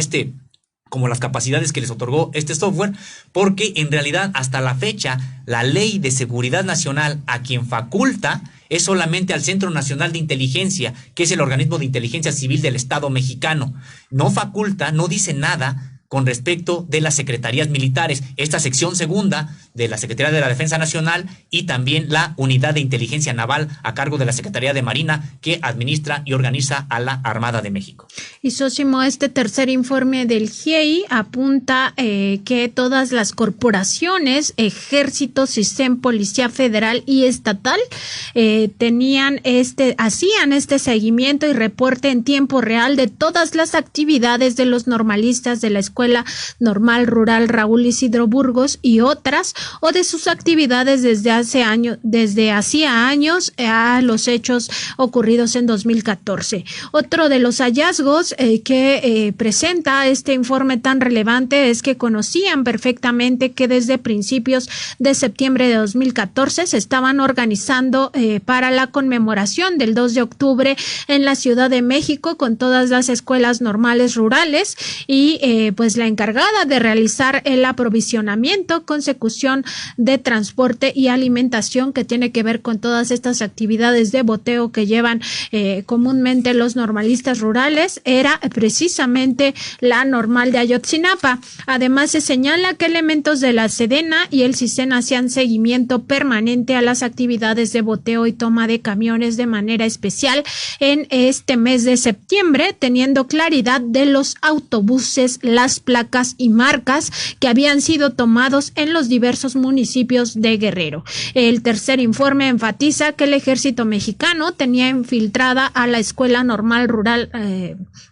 las capacidades que les otorgó este software, porque en realidad hasta la fecha la Ley de Seguridad Nacional a quien faculta es solamente al Centro Nacional de Inteligencia, que es el organismo de inteligencia civil del Estado mexicano. No faculta, no dice nada con respecto de las secretarías militares, esta sección segunda de la Secretaría de la Defensa Nacional y también la Unidad de Inteligencia Naval a cargo de la Secretaría de Marina, que administra y organiza a la Armada de México. Y Sósimo, este tercer informe del GIEI apunta que todas las corporaciones, ejército, CISEN, Policía Federal y Estatal hacían este seguimiento y reporte en tiempo real de todas las actividades de los normalistas de la Escuela Normal Rural Raúl Isidro Burgos y otras, o de sus actividades desde hacía años a los hechos ocurridos en 2014. Otro de los hallazgos que presenta este informe tan relevante es que conocían perfectamente que desde principios de septiembre de 2014 se estaban organizando para la conmemoración del 2 de octubre en la Ciudad de México con todas las escuelas normales rurales, y pues la encargada de realizar el aprovisionamiento, consecución de transporte y alimentación que tiene que ver con todas estas actividades de boteo que llevan comúnmente los normalistas rurales, era precisamente la normal de Ayotzinapa. Además, se señala que elementos de la Sedena y el CISEN hacían seguimiento permanente a las actividades de boteo y toma de camiones de manera especial en este mes de septiembre, teniendo claridad de los autobuses, las placas y marcas que habían sido tomados en los diversos municipios de Guerrero. El tercer informe enfatiza que el ejército mexicano tenía infiltrada a la Escuela Normal Rural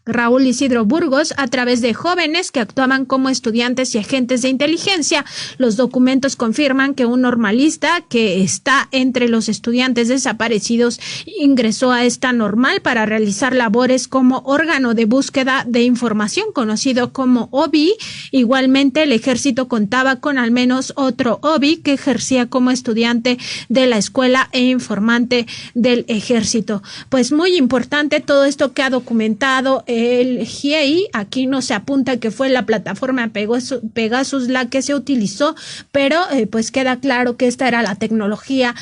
Raúl Isidro Burgos a través de jóvenes que actuaban como estudiantes y agentes de inteligencia. Los documentos confirman que un normalista que está entre los estudiantes desaparecidos ingresó a esta normal para realizar labores como órgano de búsqueda de información conocido como OBI. Igualmente, el ejército contaba con al menos otro OBI que ejercía como estudiante de la escuela e informante del ejército. Pues muy importante todo esto que ha documentado el GIEI. Aquí no se apunta que fue la plataforma Pegasus la que se utilizó, pero pues queda claro que esta era la tecnología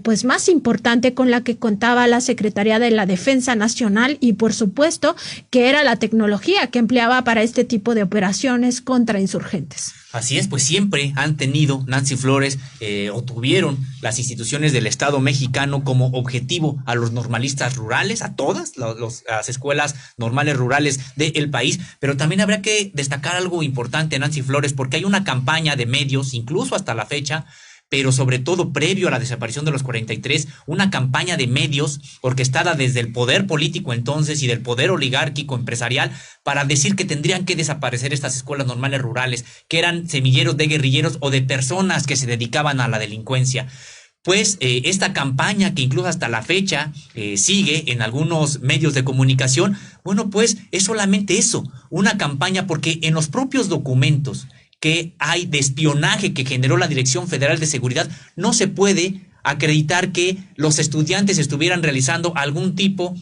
pues más importante con la que contaba la Secretaría de la Defensa Nacional, y por supuesto que era la tecnología que empleaba para este tipo de operaciones contra insurgentes. Así es, pues siempre han tenido, Nancy Flores, o tuvieron las instituciones del Estado mexicano como objetivo a los normalistas rurales, a todas las escuelas normales rurales del país, pero también habría que destacar algo importante, Nancy Flores, porque hay una campaña de medios, incluso hasta la fecha, pero sobre todo previo a la desaparición de los 43, una campaña de medios orquestada desde el poder político entonces y del poder oligárquico empresarial para decir que tendrían que desaparecer estas escuelas normales rurales, que eran semilleros de guerrilleros o de personas que se dedicaban a la delincuencia. Pues esta campaña, que incluso hasta la fecha sigue en algunos medios de comunicación, bueno, pues es solamente eso, una campaña, porque en los propios documentos que hay de espionaje que generó la Dirección Federal de Seguridad, no se puede acreditar que los estudiantes estuvieran realizando algún tipo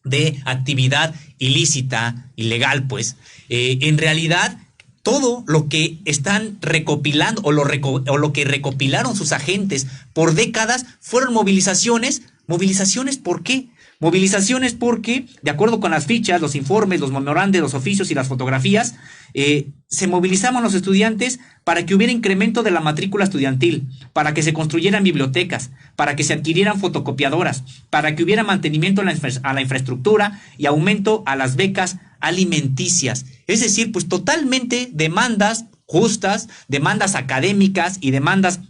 de actividad ilícita, ilegal, pues. En realidad, todo lo que están recopilando o lo que recopilaron sus agentes por décadas fueron movilizaciones. ¿Movilizaciones por qué? Movilizaciones porque, de acuerdo con las fichas, los informes, los memorandos, los oficios y las fotografías, se movilizaban los estudiantes para que hubiera incremento de la matrícula estudiantil, para que se construyeran bibliotecas, para que se adquirieran fotocopiadoras, para que hubiera mantenimiento a la infraestructura y aumento a las becas alimenticias. Es decir, pues totalmente demandas justas, demandas académicas y demandas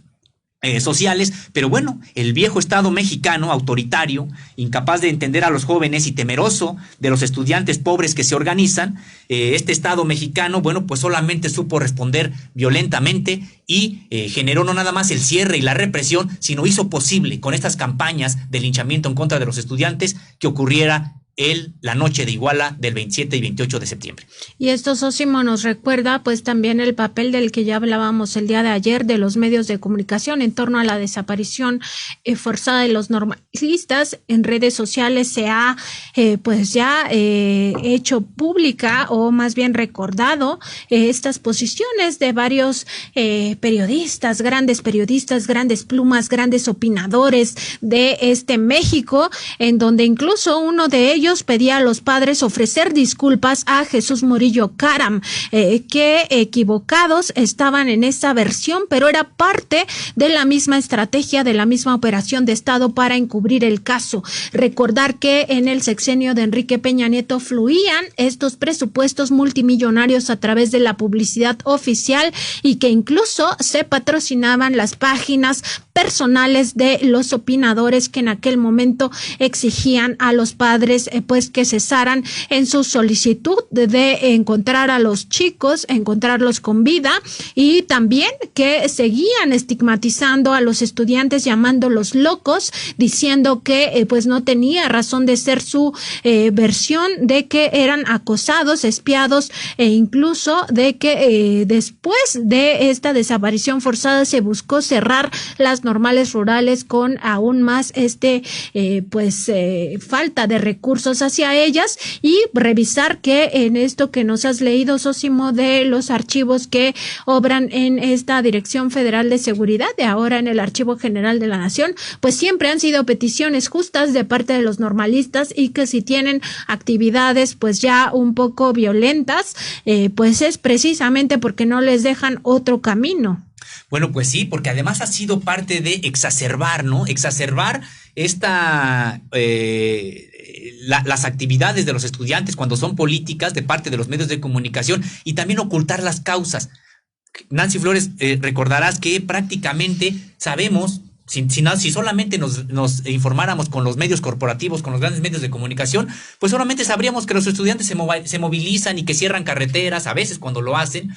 sociales, pero bueno, el viejo Estado mexicano, autoritario, incapaz de entender a los jóvenes y temeroso de los estudiantes pobres que se organizan, este Estado mexicano, bueno, pues solamente supo responder violentamente y generó no nada más el cierre y la represión, sino hizo posible con estas campañas de linchamiento en contra de los estudiantes que ocurriera la noche de Iguala del 27 y 28 de septiembre. Y esto, Sósimo, nos recuerda pues también el papel del que ya hablábamos el día de ayer de los medios de comunicación en torno a la desaparición forzada de los normalistas. En redes sociales se ha pues ya hecho pública, o más bien recordado, estas posiciones de varios periodistas, grandes plumas, grandes opinadores de este México, en donde incluso uno de ellos pedía a los padres ofrecer disculpas a Jesús Murillo Caram, que equivocados estaban en esta versión, pero era parte de la misma estrategia, de la misma operación de Estado para encubrir el caso. Recordar que en el sexenio de Enrique Peña Nieto fluían estos presupuestos multimillonarios a través de la publicidad oficial y que incluso se patrocinaban las páginas personales de los opinadores que en aquel momento exigían a los padres pues que cesaran en su solicitud de encontrar a los chicos, encontrarlos con vida, y también que seguían estigmatizando a los estudiantes, llamándolos locos, diciendo que pues no tenía razón de ser su versión de que eran acosados, espiados, e incluso de que después de esta desaparición forzada se buscó cerrar las normales rurales con aún más falta de recursos hacia ellas, y revisar que en esto que nos has leído, Sósimo, de los archivos que obran en esta Dirección Federal de Seguridad, de ahora en el Archivo General de la Nación, pues siempre han sido peticiones justas de parte de los normalistas, y que si tienen actividades pues ya un poco violentas, pues es precisamente porque no les dejan otro camino. Bueno, pues sí, porque además ha sido parte de exacerbar, ¿no? Exacerbar las actividades de los estudiantes cuando son políticas de parte de los medios de comunicación, y también ocultar las causas. Nancy Flores, recordarás que prácticamente sabemos, si solamente nos informáramos con los medios corporativos, con los grandes medios de comunicación, pues solamente sabríamos que los estudiantes se movilizan y que cierran carreteras, a veces cuando lo hacen,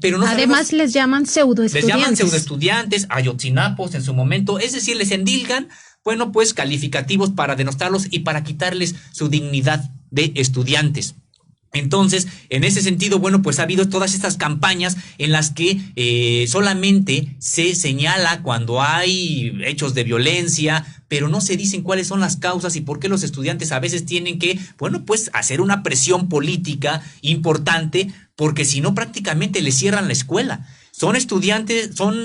pero no además sabemos, les llaman pseudoestudiantes. Les llaman pseudoestudiantes, ayotzinapos en su momento, es decir, les endilgan, bueno, pues calificativos para denostarlos y para quitarles su dignidad de estudiantes. Entonces, en ese sentido, bueno, pues ha habido todas estas campañas en las que solamente se señala cuando hay hechos de violencia, pero no se dicen cuáles son las causas y por qué los estudiantes a veces tienen que, bueno, pues hacer una presión política importante, porque si no prácticamente les cierran la escuela. Son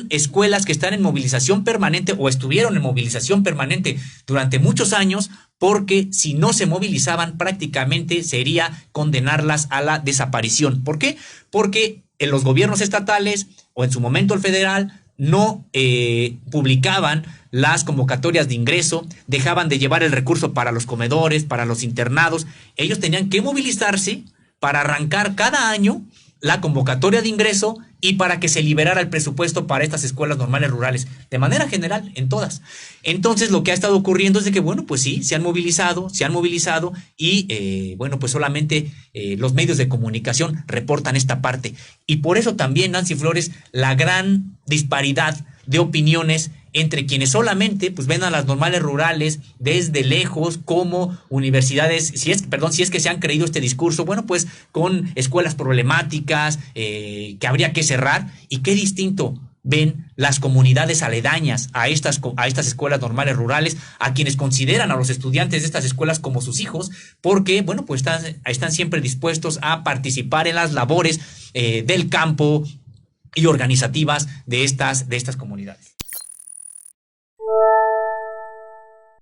escuelas que están en movilización permanente o estuvieron en movilización permanente durante muchos años, porque si no se movilizaban prácticamente sería condenarlas a la desaparición. ¿Por qué? Porque en los gobiernos estatales o en su momento el federal no publicaban las convocatorias de ingreso, dejaban de llevar el recurso para los comedores, para los internados. Ellos tenían que movilizarse para arrancar cada año la convocatoria de ingreso y para que se liberara el presupuesto para estas escuelas normales rurales, de manera general, en todas. Entonces, lo que ha estado ocurriendo es de que, bueno, pues sí, se han movilizado y, bueno, pues solamente los medios de comunicación reportan esta parte. Y por eso también, Nancy Flores, la gran disparidad de opiniones entre quienes solamente pues ven a las normales rurales desde lejos como universidades, si es que se han creído este discurso, bueno, pues con escuelas problemáticas que habría que cerrar, y qué distinto ven las comunidades aledañas a estas escuelas normales rurales, a quienes consideran a los estudiantes de estas escuelas como sus hijos, porque, bueno, pues están siempre dispuestos a participar en las labores del campo y organizativas de estas comunidades.